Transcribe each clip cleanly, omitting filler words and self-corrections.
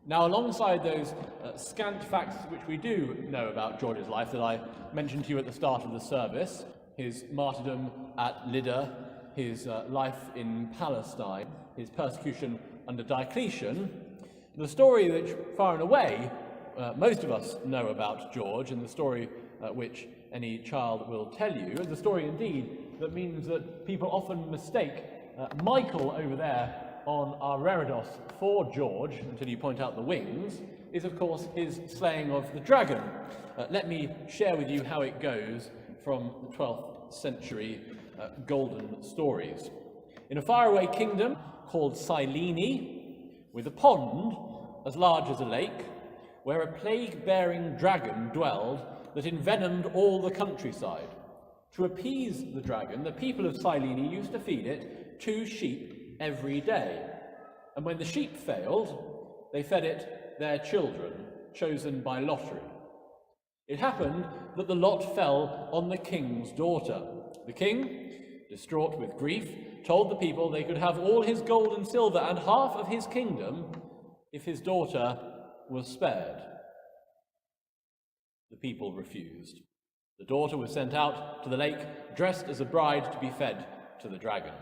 Now, alongside those scant facts which we do know about George's life that I mentioned to you at the start of the service, his martyrdom at Lydda, his life in Palestine, his persecution under Diocletian, the story which, far and away, most of us know about George, and the story which any child will tell you, and the story indeed that means that people often mistake Michael over there on our Reredos for George, until you point out the wings, is of course his slaying of the dragon. Let me share with you how it goes from the 12th century golden stories. In a faraway kingdom called Silene, with a pond as large as a lake, where a plague-bearing dragon dwelled that envenomed all the countryside. To appease the dragon, the people of Silene used to feed it 2 sheep every day, and when the sheep failed, they fed it their children, chosen by lottery. It happened that the lot fell on the king's daughter. The king, distraught with grief, told the people they could have all his gold and silver and half of his kingdom if his daughter was spared. The people refused. The daughter was sent out to the lake, dressed as a bride to be fed to the dragon.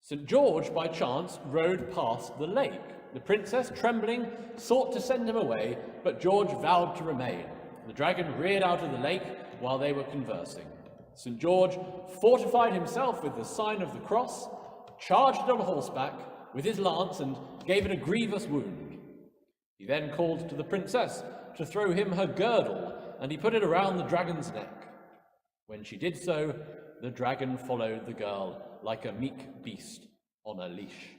St. George, by chance, rode past the lake. The princess, trembling, sought to send him away, but George vowed to remain. The dragon reared out of the lake while they were conversing. St. George fortified himself with the sign of the cross, charged it on horseback with his lance, and gave it a grievous wound. He then called to the princess to throw him her girdle, and he put it around the dragon's neck. When she did so, the dragon followed the girl like a meek beast on a leash.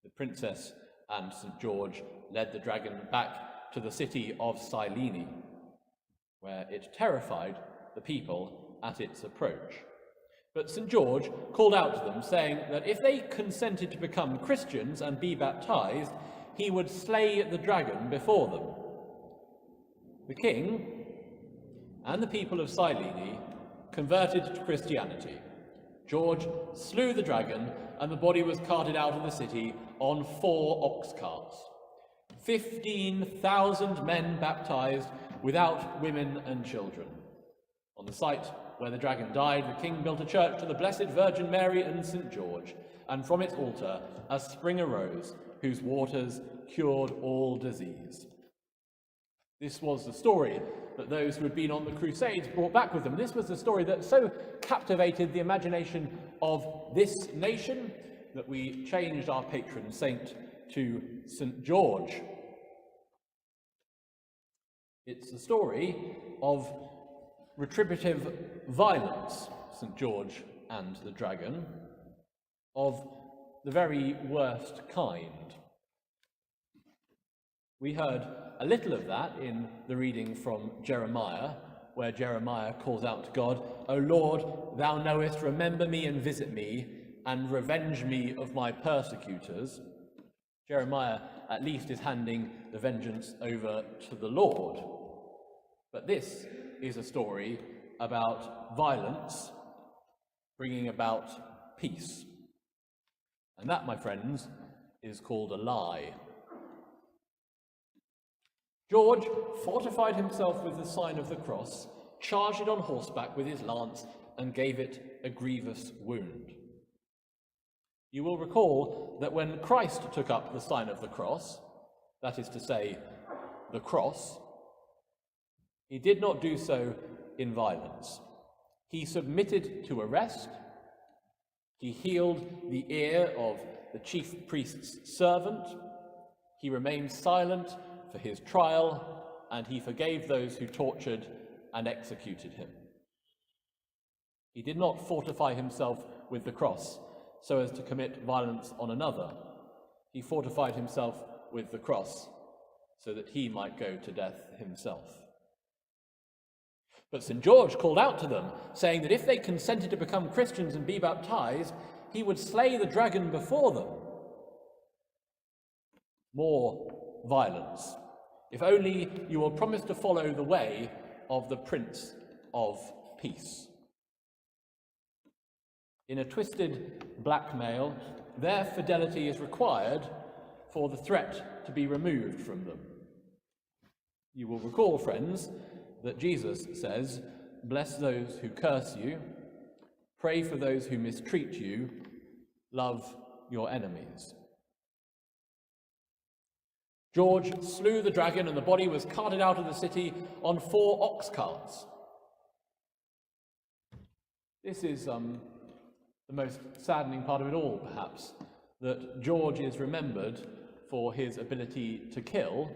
The princess and St. George led the dragon back to the city of Silene, where it terrified the people at its approach. But St. George called out to them, saying that if they consented to become Christians and be baptized, he would slay the dragon before them. The king and the people of Silene converted to Christianity. George slew the dragon, and the body was carted out of the city on 4 ox carts. 15,000 men baptized, without women and children. On the site where the dragon died, the king built a church to the Blessed Virgin Mary and St. George, and from its altar a spring arose, whose waters cured all disease. This was the story that those who had been on the Crusades brought back with them. This was the story that so captivated the imagination of this nation that we changed our patron saint to St. George. It's the story of retributive violence, St. George and the dragon, of the very worst kind. We heard a little of that in the reading from Jeremiah, where Jeremiah calls out to God, "O Lord, thou knowest, remember me and visit me, and revenge me of my persecutors." Jeremiah at least is handing the vengeance over to the Lord. But this is a story about violence bringing about peace. And that, my friends, is called a lie. George fortified himself with the sign of the cross, charged it on horseback with his lance, and gave it a grievous wound. You will recall that when Christ took up the sign of the cross, that is to say, the cross, he did not do so in violence. He submitted to arrest. He healed the ear of the chief priest's servant. He remained silent for his trial, and he forgave those who tortured and executed him. He did not fortify himself with the cross so as to commit violence on another. He fortified himself with the cross so that he might go to death himself. But St. George called out to them, saying that if they consented to become Christians and be baptized, he would slay the dragon before them. More violence. If only you will promise to follow the way of the Prince of Peace. In a twisted blackmail, their fidelity is required for the threat to be removed from them. You will recall, friends, that Jesus says, "Bless those who curse you, pray for those who mistreat you, love your enemies." George slew the dragon, and the body was carted out of the city on 4 ox carts. This is the most saddening part of it all, perhaps, that George is remembered for his ability to kill,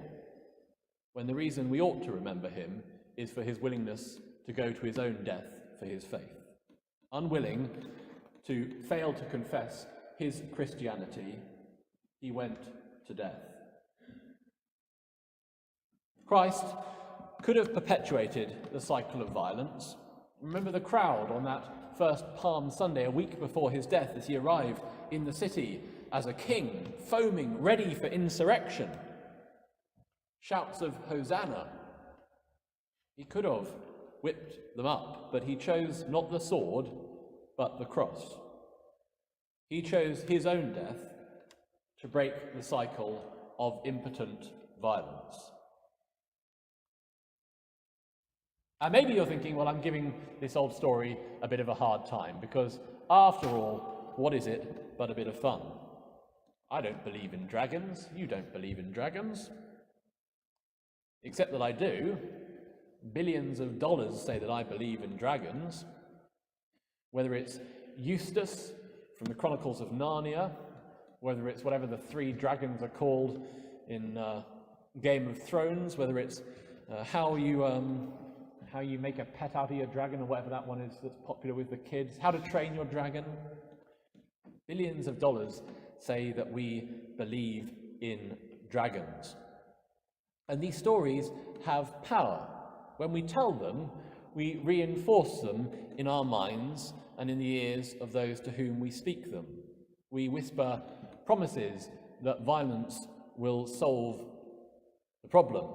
when the reason we ought to remember him is for his willingness to go to his own death for his faith. Unwilling to fail to confess his Christianity, he went to death. Christ could have perpetuated the cycle of violence. Remember the crowd on that first Palm Sunday, a week before his death, as he arrived in the city as a king, foaming, ready for insurrection. Shouts of Hosanna. He could have whipped them up, but he chose not the sword, but the cross. He chose his own death to break the cycle of impotent violence. And maybe you're thinking, well, I'm giving this old story a bit of a hard time, because after all, what is it but a bit of fun? I don't believe in dragons, you don't believe in dragons. Except that I do. Billions of dollars say that I believe in dragons. Whether it's Eustace from the Chronicles of Narnia, whether it's whatever the 3 dragons are called in Game of Thrones, whether it's how you make a pet out of your dragon, or whatever that one is that's popular with the kids, How to Train Your Dragon. Billions of dollars say that we believe in dragons. And these stories have power. When we tell them, we reinforce them in our minds and in the ears of those to whom we speak them. We whisper promises that violence will solve the problem,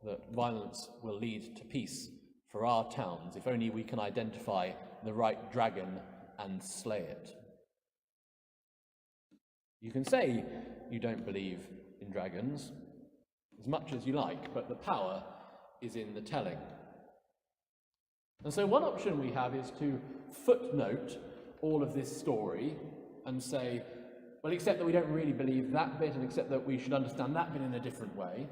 that violence will lead to peace for our towns, if only we can identify the right dragon and slay it. You can say you don't believe in dragons as much as you like, but the power is in the telling. And so one option we have is to footnote all of this story and say, well, except that we don't really believe that bit, and except that we should understand that bit in a different way.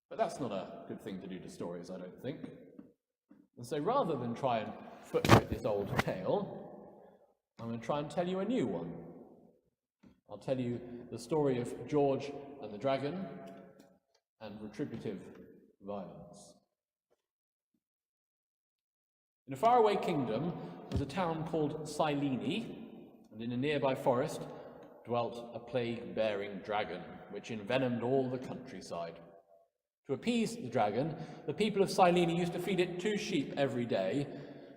But that's not a good thing to do to stories, I don't think. And so rather than try and footnote this old tale, I'm going to try and tell you a new one. I'll tell you the story of George and the dragon and retributive violence. In a faraway kingdom was a town called Silene, and in a nearby forest dwelt a plague-bearing dragon, which envenomed all the countryside. To appease the dragon, the people of Silene used to feed it 2 sheep every day,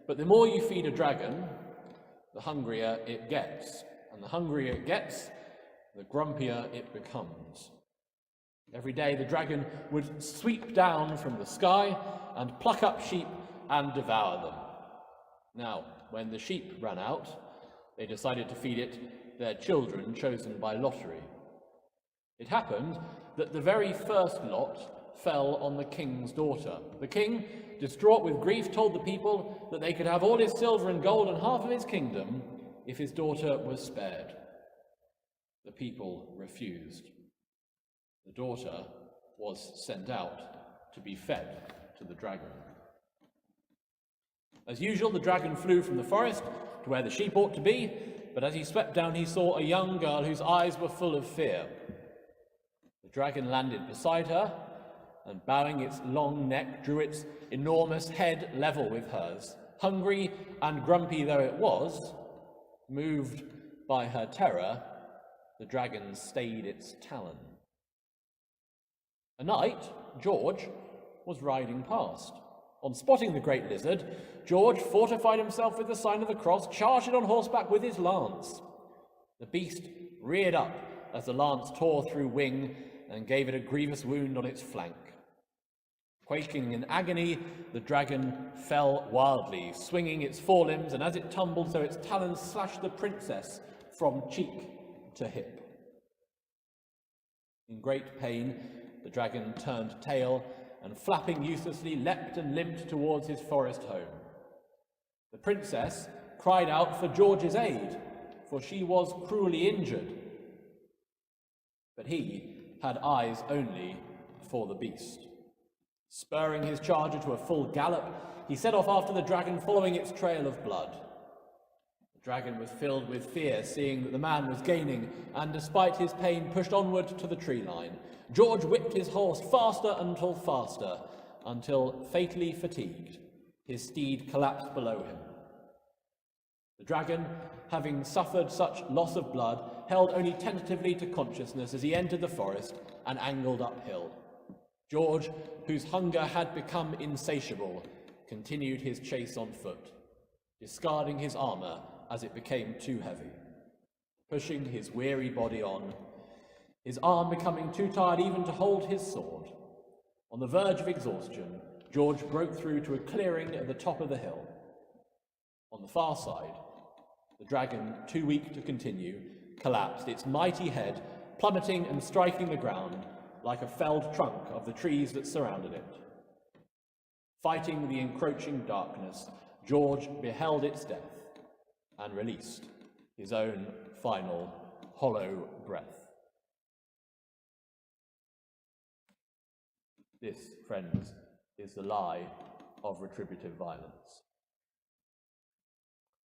but the more you feed a dragon, the hungrier it gets, and the hungrier it gets, the grumpier it becomes. Every day the dragon would sweep down from the sky and pluck up sheep and devour them. Now, when the sheep ran out, they decided to feed it their children chosen by lottery. It happened that the very first lot fell on the king's daughter. The king, distraught with grief, told the people that they could have all his silver and gold and half of his kingdom if his daughter was spared. The people refused. The daughter was sent out to be fed to the dragon. As usual, the dragon flew from the forest to where the sheep ought to be, but as he swept down, he saw a young girl whose eyes were full of fear. The dragon landed beside her, and bowing its long neck, drew its enormous head level with hers. Hungry and grumpy though it was, moved by her terror, the dragon stayed its talon. A knight, George, was riding past. On spotting the great lizard, George fortified himself with the sign of the cross, charged it on horseback with his lance. The beast reared up as the lance tore through wing and gave it a grievous wound on its flank. Quaking in agony, the dragon fell wildly, swinging its forelimbs, and as it tumbled, so its talons slashed the princess from cheek to hip. In great pain, the dragon turned tail and, flapping uselessly, leapt and limped towards his forest home. The princess cried out for George's aid, for she was cruelly injured. But he had eyes only for the beast. Spurring his charger to a full gallop, he set off after the dragon, following its trail of blood. The dragon was filled with fear, seeing that the man was gaining, and despite his pain pushed onward to the tree line. George whipped his horse faster until fatally fatigued, his steed collapsed below him. The dragon, having suffered such loss of blood, held only tentatively to consciousness as he entered the forest and angled uphill. George, whose hunger had become insatiable, continued his chase on foot, discarding his armour as it became too heavy, pushing his weary body on, his arm becoming too tired even to hold his sword. On the verge of exhaustion, George broke through to a clearing at the top of the hill. On the far side, the dragon, too weak to continue, collapsed, its mighty head plummeting and striking the ground like a felled trunk of the trees that surrounded it. Fighting the encroaching darkness, George beheld its death and released his own final hollow breath. This, friends, is the lie of retributive violence.